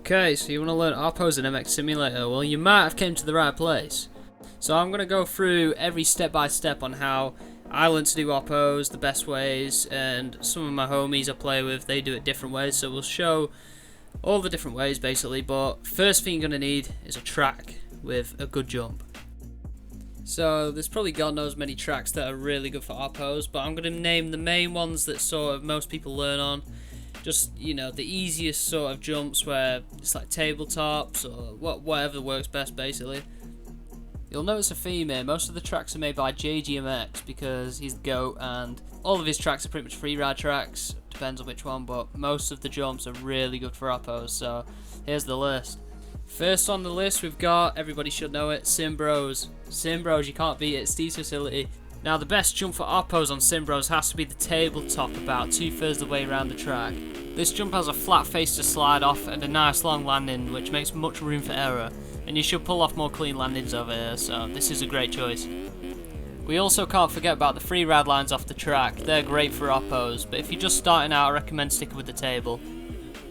Okay, so you want to learn Oppos in Mxsimulator. Well, you might have came to the right place. So I'm going to go through every step by step on how I learned to do Oppos, the best ways, and some of my homies I play with, they do it different ways. So we'll show all the different ways basically, but first thing you're going to need is a track with a good jump. So there's probably God knows many tracks that are really good for Oppos, but I'm going to name the main ones that sort of most people learn on. Just, you know, the easiest sort of jumps where it's like tabletops or whatever works best basically. You'll notice a theme here. Most of the tracks are made by JGMX because he's the GOAT, and all of his tracks are pretty much free ride tracks. Depends on which one, but most of the jumps are really good for Oppos. So here's the list. First on the list we've got, everybody should know it, Simbros. Simbros, you can't beat it, Steve's facility. Now the best jump for Oppos on Simbros has to be the tabletop about 2/3 of the way around the track. This jump has a flat face to slide off and a nice long landing which makes much room for error, and you should pull off more clean landings over here, so this is a great choice. We also can't forget about the free ride lines off the track. They're great for Oppos, but if you're just starting out I recommend sticking with the table.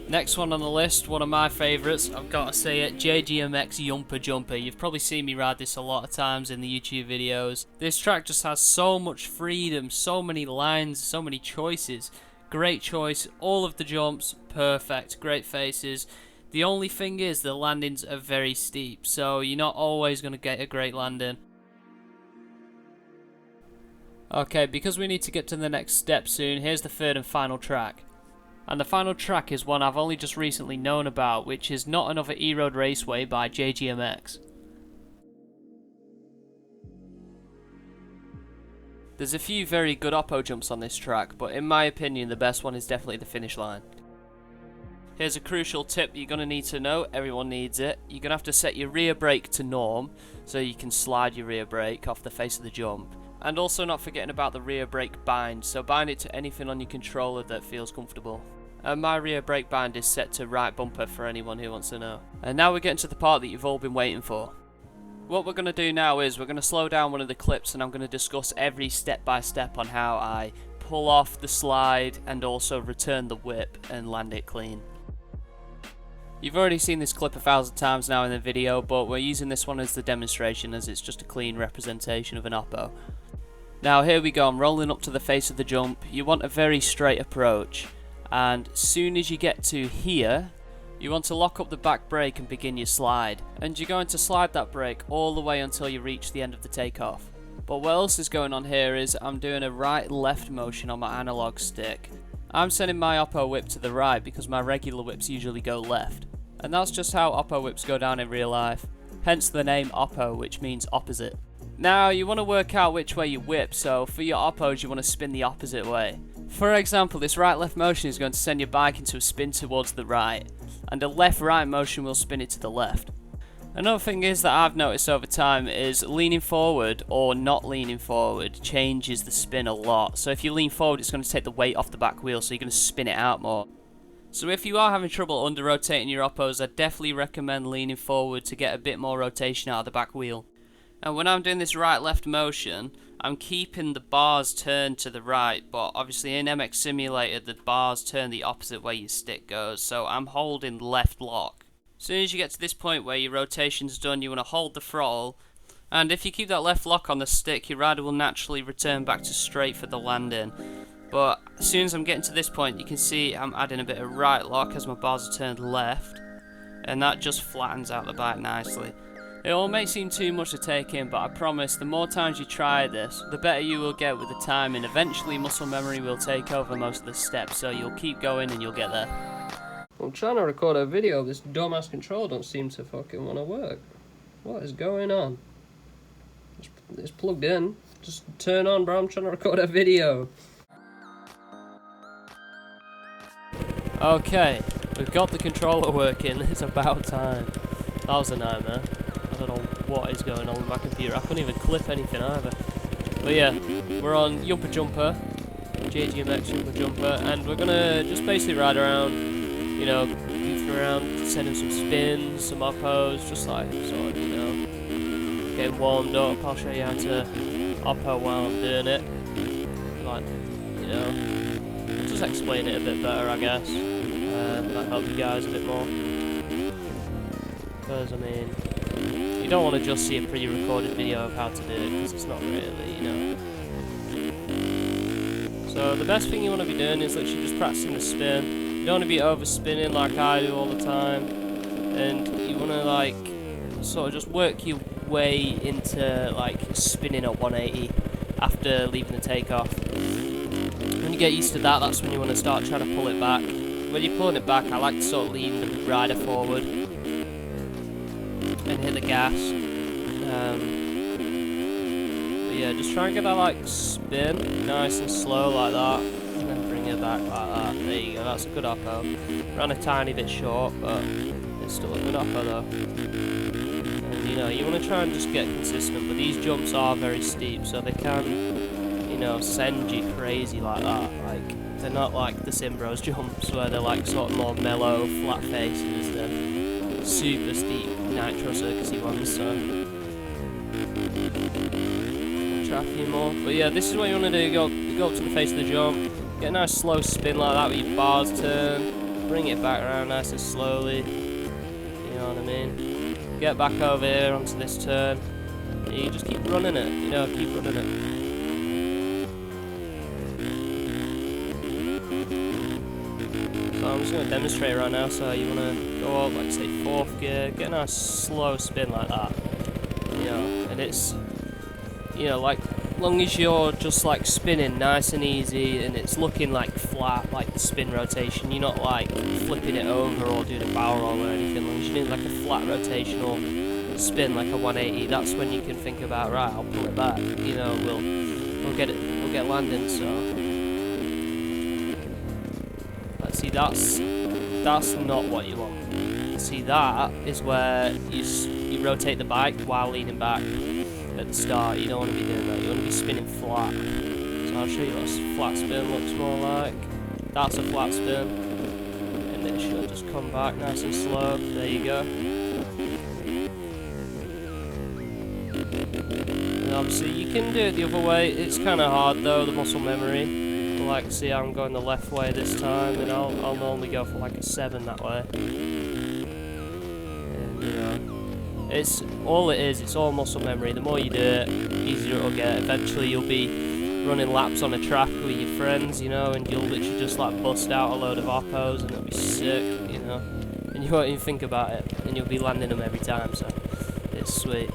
Next one on the list, one of my favourites, I've got to say it, JGMX Yumper Jumper. You've probably seen me ride this a lot of times in the YouTube videos. This track just has so much freedom, so many lines, so many choices. Great choice, all of the jumps, perfect, great faces. The only thing is the landings are very steep, so you're not always going to get a great landing. Okay, because we need to get to the next step soon, here's the third and final track. And the final track is one I've only just recently known about, which is Not Another E-Road Raceway by JGMX. There's a few very good Oppo jumps on this track, but in my opinion the best one is definitely the finish line. Here's a crucial tip you're going to need to know, everyone needs it. You're going to have to set your rear brake to norm, so you can slide your rear brake off the face of the jump. And also not forgetting about the rear brake bind, so bind it to anything on your controller that feels comfortable. And my rear brake bind is set to right bumper for anyone who wants to know. And now we're getting to the part that you've all been waiting for. What we're going to do now is we're going to slow down one of the clips and I'm going to discuss every step by step on how I pull off the slide and also return the whip and land it clean. You've already seen this clip 1,000 times now in the video, but we're using this one as the demonstration as it's just a clean representation of an Oppo. Now here we go, I'm rolling up to the face of the jump. You want a very straight approach, and as soon as you get to here, you want to lock up the back brake and begin your slide. And you're going to slide that brake all the way until you reach the end of the takeoff. But what else is going on here is I'm doing a right-left motion on my analog stick. I'm sending my Oppo Whip to the right because my regular whips usually go left. And that's just how Oppo Whips go down in real life. Hence the name Oppo, which means opposite. Now you want to work out which way you whip, so for your Oppos you want to spin the opposite way. For example, this right-left motion is going to send your bike into a spin towards the right, and a left-right motion will spin it to the left. Another thing is that I've noticed over time is leaning forward or not leaning forward changes the spin a lot. So if you lean forward it's going to take the weight off the back wheel, so you're going to spin it out more. So if you are having trouble under rotating your Oppos, I definitely recommend leaning forward to get a bit more rotation out of the back wheel. And when I'm doing this right-left motion, I'm keeping the bars turned to the right, but obviously in Mxsimulator the bars turn the opposite way your stick goes, so I'm holding left lock. As soon as you get to this point where your rotation's done, you want to hold the throttle, and if you keep that left lock on the stick, your rider will naturally return back to straight for the landing. But as soon as I'm getting to this point, you can see I'm adding a bit of right lock as my bars are turned left, and that just flattens out the bike nicely. It all may seem too much to take in, but I promise the more times you try this, the better you will get with the time, and eventually muscle memory will take over most of the steps, so you'll keep going and you'll get there. I'm trying to record a video, this dumbass controller don't seem to fucking want to work. What is going on? It's plugged in. Just turn on, bro, I'm trying to record a video. Okay, we've got the controller working, it's about time. That was a nightmare. I don't know what is going on with my computer. I couldn't even clip anything either. But yeah, we're on Yumper Jumper, JGMX Yumper Jumper, and we're gonna just basically ride around, you know, goofing around, sending some spins, some Oppos, just like sort of, you know, getting warmed up. I'll show you how to Oppo while I'm doing it. Like, you know, just explain it a bit better, I guess. Might help you guys a bit more. Because, I mean, you don't want to just see a pre-recorded video of how to do it, because it's not really, you know. So the best thing you want to be doing is literally just practicing the spin. You don't want to be over-spinning like I do all the time. And you want to, like, sort of just work your way into, like, spinning at 180 after leaving the takeoff. When you get used to that, that's when you want to start trying to pull it back. When you're pulling it back, I like to sort of lean the rider forward and hit the gas. But yeah, just try and get that, like, spin nice and slow like that, and then bring it back like that. There you go, that's a good oppo. Ran a tiny bit short, but it's still a good oppo though. And you know, you want to try and just get consistent, but these jumps are very steep, so they can, you know, send you crazy like that. Like, they're not like the Simbros jumps where they're like sort of more mellow, flat faces. They're super steep nitro circusy ones, so I'll try a few more. But yeah, this is what you want to do. You go up to the face of the jump, get a nice slow spin like that with your bars turn, bring it back around nice and slowly, you know what I mean? Get back over here onto this turn, and you just keep running it, you know, keep running it. So I'm just going to demonstrate right now. So you want to go up, like say 4th gear, get a nice slow spin like that, you know, and it's, you know, like, long as you're just like spinning nice and easy and it's looking like flat, like the spin rotation, you're not like flipping it over or doing a barrel roll or anything. Long as you're doing like a flat rotational spin, like a 180, that's when you can think about, right, I'll pull it back, you know, we'll get landing. So let's see, that's not what you want. See, that is where you rotate the bike while leaning back at the start. You don't want to be doing that, you want to be spinning flat. So I'll show you what a flat spin looks more like. That's a flat spin, and it should just come back nice and slow. There you go. And obviously you can do it the other way. It's kind of hard though, the muscle memory. Like, see, I'm going the left way this time, and I'll normally go for like a 7 that way. And you know, it's all it is. It's all muscle memory. The more you do it, easier it'll get. Eventually, you'll be running laps on a track with your friends, you know, and you'll literally just like bust out a load of oppos, and it'll be sick, you know. And you won't even think about it, and you'll be landing them every time. So it's sweet.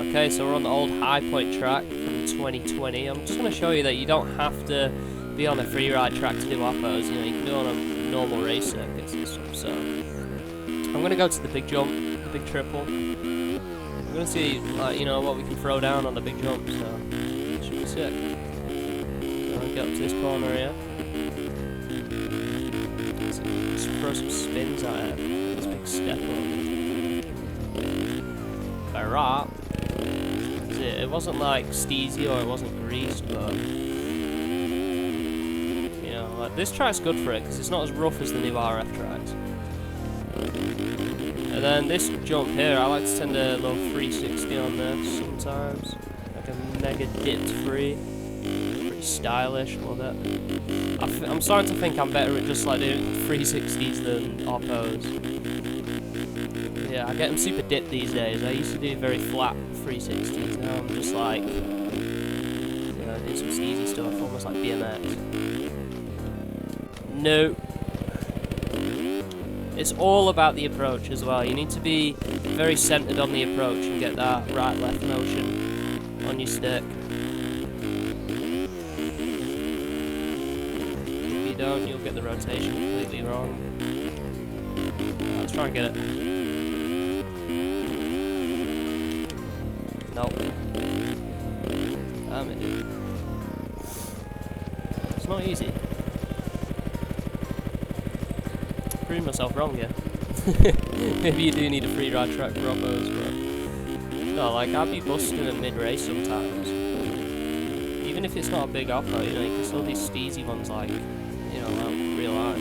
Okay, so we're on the old High Point track from 2020. I'm just going to show you that you don't have to be on a freeride track to do oppos. You know, you can do it on a normal race circuits and stuff. So I'm going to go to the big jump, the big triple. I'm going to see, like, you know, what we can throw down on the big jump. So it should be sick. So I'll get up to this corner here. Let's throw some spins at it. This big step up. Alright. It wasn't like steezy or it wasn't greased, but you know, like, this track's good for it because it's not as rough as the new RF tracks. And then this jump here, I like to send a little 360 on there sometimes, like a mega dipped free. Pretty stylish, love it. I'm starting to think I'm better at just like doing 360s than oppos. Yeah, I get them super dipped these days. I used to do very flat 360s. Now I'm just like, you know, doing some easy stuff, almost like BMX. No. It's all about the approach as well. You need to be very centered on the approach and get that right-left motion on your stick. If you don't, you'll get the rotation completely wrong. Let's try and get it. Nope. Damn it, dude. It's not easy. Proving myself wrong here. Maybe you do need a free ride track for oppos, but no, like, I'd be busting at mid-race sometimes. Even if it's not a big oppo, you know, you can still do steezy ones like, you know, like real life.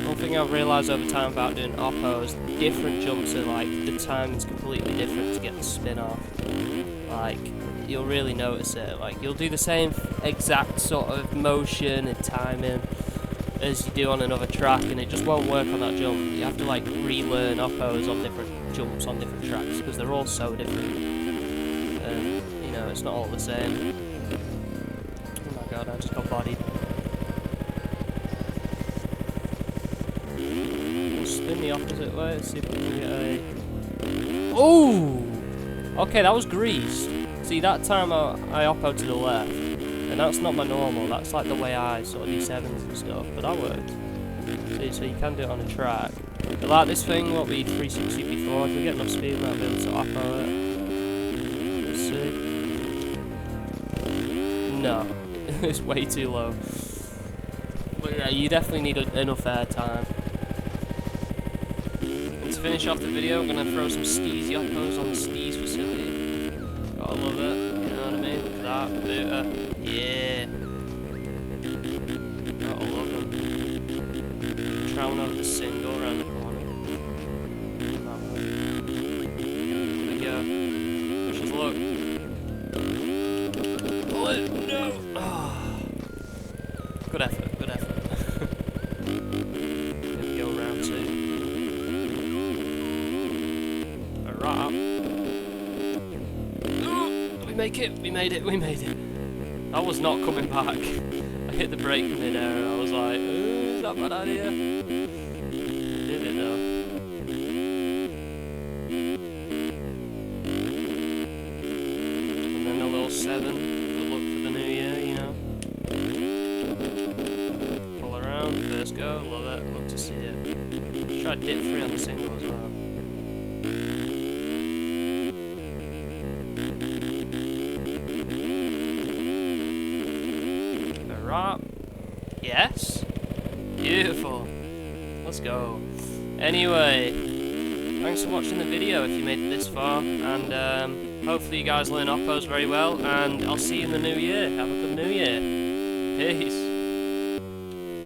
One thing I've realised over time about doing oppos, different jumps are like, the timing's completely different to get the spin off. Like, you'll really notice it. Like, you'll do the same exact sort of motion and timing, as you do on another track, and it just won't work on that jump. You have to like relearn oppos on different jumps on different tracks because they're all so different. You know, it's not all the same. Oh my god, I just got bodied. We'll spin the opposite way. Let's see if we can get a. Oh! Okay, that was greased. See, that time I oppoed to the left, and that's not my normal. That's like the way I sort of do sevens and stuff, but that worked. See, so you can do it on a track. But like this thing, what we 360 before, if we get enough speed, we might be able to oppo it. Let's see. No, it's way too low. But yeah, you definitely need enough air time. And to finish off the video, I'm gonna throw some steezy oppos on the steez facility. Gotta love it, you know what I mean? Look at that, booter. Yeah. Gotta love them. Traveling over the single around the corner. That way. There we go. Just look. Oh, no! Oh. Good effort, good effort. There we go, round two. Alright. We make it, we made it, we made it. I was not coming back. I hit the brake in mid-air and I was like, ooh, is that a bad idea? Did it though. And then a little 7, good luck for the new year, you know. Pull around, first go, love it, love to see it. Try dip 3 on the single as well. Right. Yes. Beautiful. Let's go. Anyway, thanks for watching the video if you made it this far, and hopefully you guys learn oppos very well, and I'll see you in the new year. Have a good new year. Peace.